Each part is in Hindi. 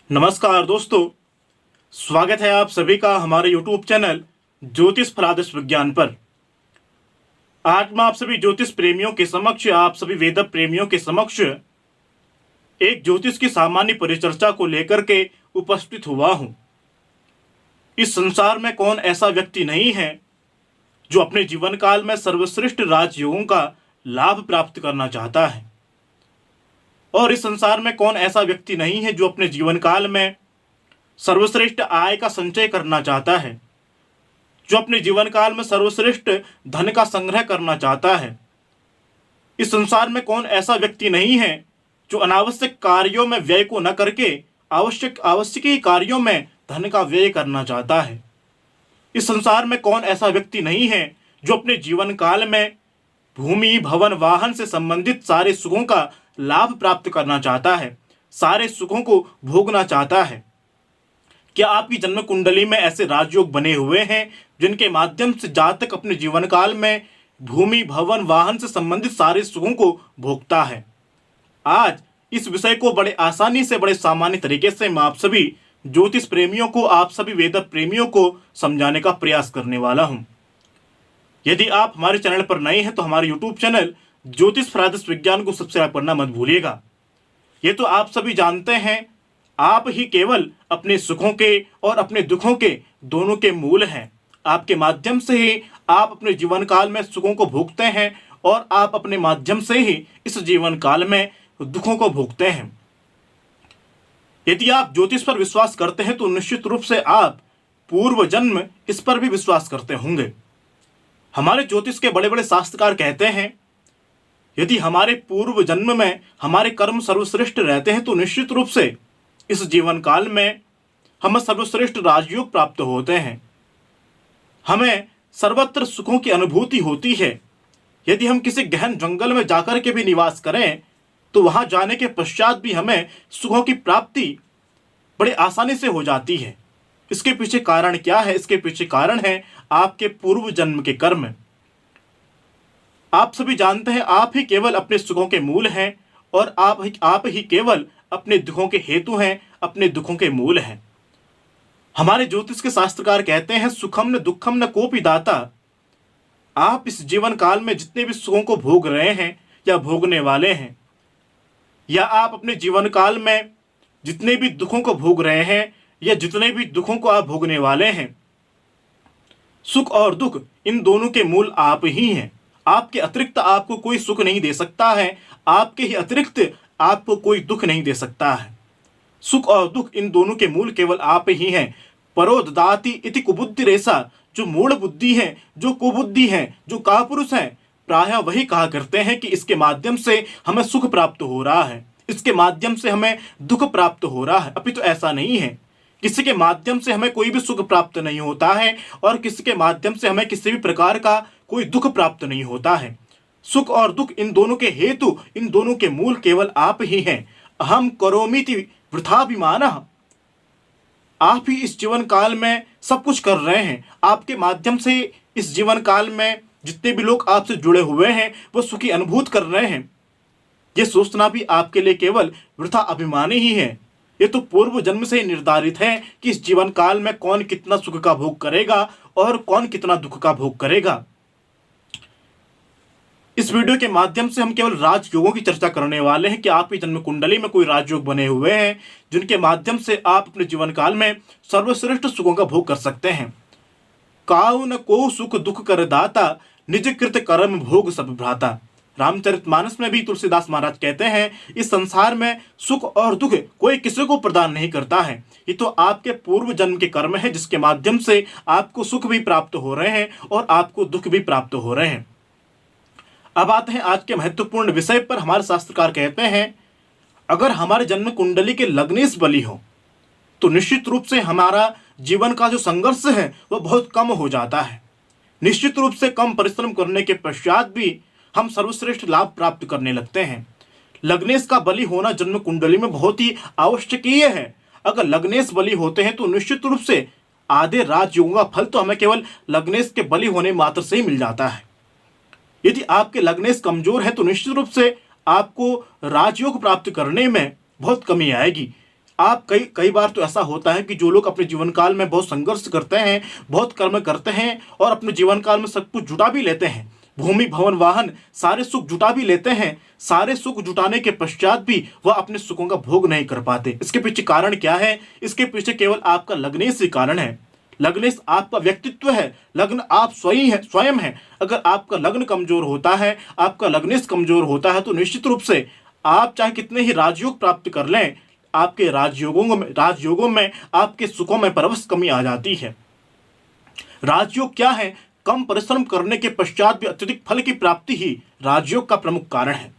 नमस्कार दोस्तों, स्वागत है आप सभी का हमारे YouTube चैनल ज्योतिष फलादेश विज्ञान पर। आज मैं आप सभी ज्योतिष प्रेमियों के समक्ष, आप सभी वेद प्रेमियों के समक्ष एक ज्योतिष की सामान्य परिचर्चा को लेकर के उपस्थित हुआ हूं। इस संसार में कौन ऐसा व्यक्ति नहीं है जो अपने जीवन काल में सर्वश्रेष्ठ राजयोगों का लाभ प्राप्त करना चाहता है, और इस संसार में कौन ऐसा व्यक्ति नहीं है जो अपने जीवन काल में सर्वश्रेष्ठ आय का संचय करना चाहता है, जो अपने जीवन काल में सर्वश्रेष्ठ धन का संग्रह करना चाहता है। इस संसार में कौन ऐसा व्यक्ति नहीं है जो अनावश्यक कार्यों में व्यय को न करके आवश्यक कार्यों में धन का व्यय करना चाहता है। इस संसार में कौन ऐसा व्यक्ति नहीं है जो अपने जीवन काल में भूमि, भवन, वाहन से संबंधित सारे सुखों का लाभ प्राप्त करना चाहता है, सारे सुखों को भोगना चाहता है। क्या आपकी जन्म कुंडली में ऐसे राजयोग बने हुए हैं जिनके माध्यम से जातक अपने जीवन काल में भूमि, भवन, वाहन से संबंधित सारे सुखों को भोगता है? आज इस विषय को बड़े आसानी से, बड़े सामान्य तरीके से मैं आप सभी ज्योतिष प्रेमियों को, आप सभी वेद प्रेमियों को समझाने का प्रयास करने वाला हूं। यदि आप हमारे चैनल पर नए हैं तो हमारे यूट्यूब चैनल ज्योतिष फलादेश विज्ञान को सब्सक्राइब करना मत भूलिएगा। ये तो आप सभी जानते हैं, आप ही केवल अपने सुखों के और अपने दुखों के दोनों के मूल हैं। आपके माध्यम से ही आप अपने जीवन काल में सुखों को भोगते हैं और आप अपने माध्यम से ही इस जीवन काल में दुखों को भोगते हैं। यदि आप ज्योतिष पर विश्वास करते हैं तो निश्चित रूप से आप पूर्व जन्म इस पर भी विश्वास करते होंगे। हमारे ज्योतिष के बड़े बड़े शास्त्रकार कहते हैं, यदि हमारे पूर्व जन्म में हमारे कर्म सर्वश्रेष्ठ रहते हैं तो निश्चित रूप से इस जीवन काल में हमें सर्वश्रेष्ठ राजयोग प्राप्त होते हैं, हमें सर्वत्र सुखों की अनुभूति होती है। यदि हम किसी गहन जंगल में जाकर के भी निवास करें तो वहां जाने के पश्चात भी हमें सुखों की प्राप्ति बड़ी आसानी से हो जाती है। इसके पीछे कारण क्या है? इसके पीछे कारण है आपके पूर्व जन्म के कर्म। आप सभी जानते हैं, आप ही केवल अपने सुखों के मूल हैं और आप ही केवल अपने दुखों के हेतु हैं, अपने दुखों के मूल हैं। हमारे ज्योतिष के शास्त्रकार कहते हैं, सुखम न दुखम न कोपि दाता। आप इस जीवन काल में जितने भी सुखों को भोग रहे हैं या भोगने वाले हैं, या आप अपने जीवन काल में जितने भी दुखों को भोग रहे हैं या जितने भी दुखों को आप भोगने वाले हैं, सुख और दुख इन दोनों के मूल आप ही हैं। आपके अतिरिक्त आपको कोई सुख नहीं दे सकता है, आपके ही अतिरिक्त आपको कोई दुख नहीं दे सकता है। सुख और दुख इन दोनों के मूल केवल आप ही हैं। परो ददाति इति कुबुद्धि रेसा, जो मूढ़ बुद्धि है, जो कुबुद्धि है, जो कापुरुष है, प्रायः वही कहा करते हैं कि इसके माध्यम से हमें सुख प्राप्त हो रहा है, इसके माध्यम से हमें दुख प्राप्त हो रहा है। अभी तो ऐसा नहीं है। किसी के माध्यम से हमें कोई भी सुख प्राप्त नहीं होता है और किसी के माध्यम से हमें किसी भी प्रकार का कोई दुख प्राप्त नहीं होता है। सुख और दुख इन दोनों के हेतु, इन दोनों के मूल केवल आप ही हैं। अहम करोमीति वृथाभिमानः। आप ही इस जीवन काल में सब कुछ कर रहे हैं। आपके माध्यम से इस जीवन काल में जितने भी लोग आपसे जुड़े हुए हैं वो सुखी अनुभूत कर रहे हैं। ये सोचना भी आपके लिए केवल वृथा अभिमान ही है। ये तो पूर्व जन्म से ही निर्धारित है कि इस जीवन काल में कौन कितना सुख का भोग करेगा और कौन कितना दुख का भोग करेगा। इस वीडियो के माध्यम से हम केवल राजयोगों की चर्चा करने वाले हैं कि आपकी जन्म कुंडली में कोई राजयोग बने हुए हैं जिनके माध्यम से आप अपने जीवन काल में सर्वश्रेष्ठ सुखों का भोग कर सकते हैं। काउ न को सुख दुख कर दाता, निज कृत कर्म भोग सब भ्राता। रामचरितमानस में भी तुलसीदास महाराज कहते हैं, इस संसार में सुख और दुख कोई किसी को प्रदान नहीं करता है। ये तो आपके पूर्व जन्म के कर्म है जिसके माध्यम से आपको सुख भी प्राप्त हो रहे हैं और आपको दुख भी प्राप्त हो रहे हैं। अब आते हैं आज के महत्वपूर्ण विषय पर। हमारे शास्त्रकार कहते हैं, अगर हमारे जन्म कुंडली के लग्नेश बली हो तो निश्चित रूप से हमारा जीवन का जो संघर्ष है वह बहुत कम हो जाता है। निश्चित रूप से कम परिश्रम करने के पश्चात भी हम सर्वश्रेष्ठ लाभ प्राप्त करने लगते हैं। लग्नेश का बलि होना जन्म कुंडली में बहुत ही आवश्यकीय है। अगर लग्नेश बलि होते हैं तो निश्चित रूप से आधे राजयोगों का फल तो हमें केवल लग्नेश के बलि होने मात्र से ही मिल जाता है। यदि आपके लग्नेश कमजोर है तो निश्चित रूप से आपको राजयोग प्राप्त करने में बहुत कमी आएगी। आप कई बार तो ऐसा होता है कि जो लोग अपने जीवन काल में बहुत संघर्ष करते हैं, बहुत कर्म करते हैं और अपने जीवन काल में सब कुछ जुटा भी लेते हैं, भूमि भवन वाहन सारे सुख जुटा भी लेते हैं, सारे सुख जुटाने के पश्चात भी वह अपने सुखों का भोग नहीं कर पाते। इसके पीछे कारण क्या है? इसके पीछे केवल आपका लग्नेश ही कारण है। लग्नेश आपका व्यक्तित्व है, लग्न आप स्वयं है। अगर आपका लग्न कमजोर होता है, आपका लग्नेश कमजोर होता है, तो निश्चित रूप से आप चाहे कितने ही राजयोग प्राप्त कर लें, आपके राजयोगों में आपके सुखों में परवश कमी आ जाती है। राजयोग क्या है? कम परिश्रम करने के पश्चात भी अत्यधिक फल की प्राप्ति ही राजयोग का प्रमुख कारण है।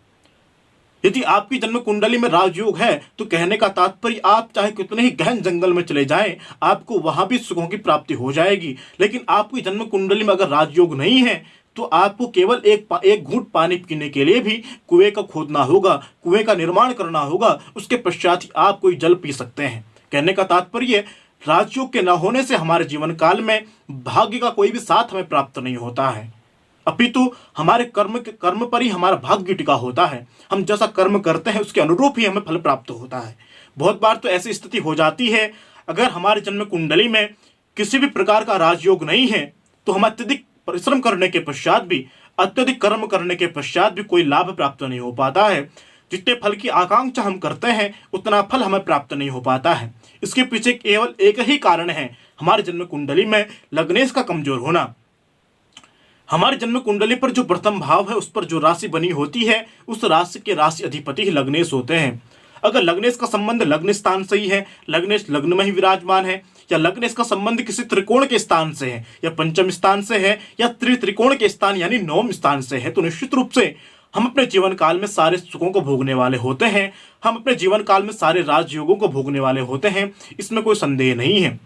यदि आपकी जन्म कुंडली में राजयोग है तो कहने का तात्पर्य आप चाहे कितने ही गहन जंगल में चले जाएं, आपको वहां भी सुखों की प्राप्ति हो जाएगी। लेकिन आपकी जन्म कुंडली में अगर राजयोग नहीं है तो आपको केवल एक घूंट पानी पीने के लिए भी कुएं का खोदना होगा, कुएं का निर्माण करना होगा, उसके पश्चात ही आप कोई जल पी सकते हैं। कहने का तात्पर्य राजयोग के न होने से हमारे जीवन काल में भाग्य का कोई भी साथ हमें प्राप्त नहीं होता है, अपितु हमारे कर्म पर ही हमारा भाग्य टिका होता है। हम जैसा कर्म करते हैं उसके अनुरूप ही हमें फल प्राप्त होता है। बहुत बार तो ऐसी स्थिति हो जाती है, अगर हमारे जन्म कुंडली में किसी भी प्रकार का राजयोग नहीं है तो हम अत्यधिक परिश्रम करने के पश्चात भी, अत्यधिक कर्म करने के पश्चात भी कोई लाभ प्राप्त नहीं हो पाता है। जितने फल की आकांक्षा हम करते हैं उतना फल हमें प्राप्त नहीं हो पाता है। इसके पीछे केवल एक ही कारण है, हमारे जन्म कुंडली में लग्नेश का कमजोर होना। हमारे जन्म कुंडली पर जो प्रथम भाव है उस पर जो राशि बनी होती है, उस राशि के राशि अधिपति ही लग्नेश होते हैं। अगर लग्नेश का संबंध लग्न स्थान से ही है, लग्नेश लग्न में ही विराजमान है, या लग्नेश का संबंध किसी त्रिकोण के स्थान से है, या पंचम स्थान से है, या त्रिकोण के स्थान यानी नवम स्थान से है, तो निश्चित रूप से हम अपने जीवन काल में सारे सुखों को भोगने वाले होते हैं। हम अपने जीवन काल में सारे राजयोगों को भोगने वाले होते हैं, इसमें कोई संदेह नहीं है।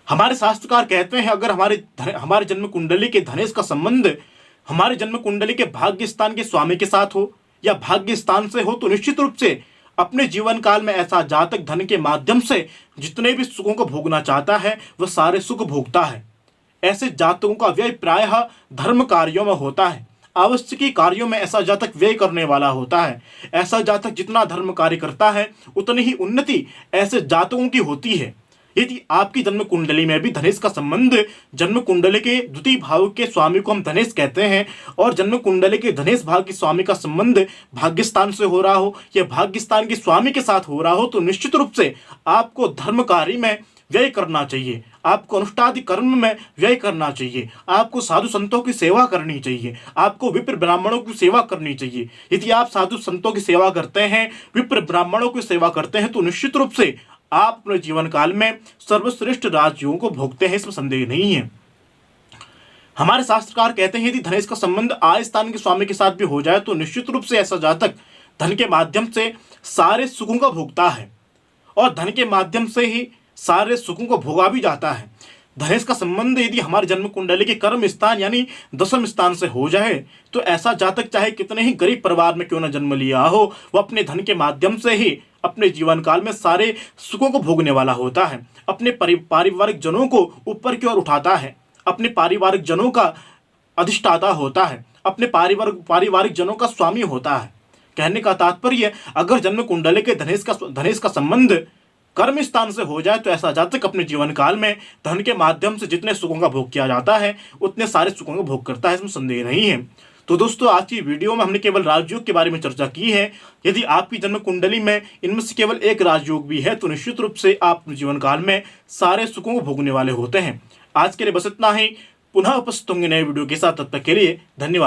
हमारे शास्त्रकार कहते हैं अगर हमारे जन्म कुंडली के धनेश का संबंध हमारे जन्म कुंडली के भाग्य स्थान के स्वामी के साथ हो या भाग्य स्थान से हो, तो निश्चित रूप से अपने जीवन काल में ऐसा जातक धन के माध्यम से जितने भी सुखों को भोगना चाहता है वह सारे सुख भोगता है। ऐसे जातकों का व्यय प्रायः धर्म कार्यों में होता है, आवश्यकी कार्यों में ऐसा जातक व्यय करने वाला होता है। ऐसा जातक जितना धर्म कार्य करता है उतनी ही उन्नति ऐसे जातकों की होती है। यदि आपकी जन्म कुंडली में भी धनेश का संबंध, जन्म कुंडली के द्वितीय भाव के स्वामी को हम धनेश कहते हैं, और जन्म कुंडली के धनेश भाव के स्वामी का संबंध भाग्य स्थान से हो रहा हो या भाग्य स्थान के स्वामी के साथ हो रहा हो, तो निश्चित रूप से आपको धर्म कार्य में व्यय करना चाहिए, आपको अनुष्ठादि कर्म में व्यय करना चाहिए, आपको साधु संतों की सेवा करनी चाहिए, आपको विप्र ब्राह्मणों की सेवा करनी चाहिए। यदि आप साधु संतों की सेवा करते हैं, विप्र ब्राह्मणों की सेवा करते हैं, तो निश्चित रूप से आप अपने जीवन काल में सर्वश्रेष्ठ राजयोगों को भोगते हैं, इसमें संदेह नहीं है। हमारे शास्त्रकार कहते हैं यदि धनेश का संबंध आय स्थान के स्वामी के साथ भी हो जाए तो निश्चित रूप से ऐसा जातक धन के माध्यम से सारे सुखों का भोगता है और धन के माध्यम से ही सारे सुखों को भोगा भी जाता है। धनेश का संबंध यदि हमारे जन्म कुंडली के कर्म स्थान यानी दशम स्थान से हो जाए तो ऐसा जातक चाहे कितने ही गरीब परिवार में क्यों न जन्म लिया हो, वह अपने धन के माध्यम से ही अपने जीवन काल में सारे सुखों को भोगने वाला होता है। अपने पारिवारिक जनों को ऊपर की ओर उठाता है, अपने पारिवारिक जनों का अधिष्ठाता होता है, अपने पारिवारिक जनों का स्वामी होता है। कहने का तात्पर्य अगर जन्म कुंडली के धनेश का संबंध कर्म स्थान से हो जाए तो ऐसा जातक अपने जीवन काल में धन के माध्यम से जितने सुखों का भोग किया जाता है उतने सारे सुखों का भोग करता है, इसमें संदेह नहीं है। तो दोस्तों आज की वीडियो में हमने केवल राजयोग के बारे में चर्चा की है। यदि आपकी जन्म कुंडली में इनमें से केवल एक राजयोग भी है तो निश्चित रूप से आप जीवन काल में सारे सुखों को भोगने वाले होते हैं। आज के लिए बस इतना ही, पुनः उपस्थित होंगे नए वीडियो के साथ, तब तक के लिए धन्यवाद।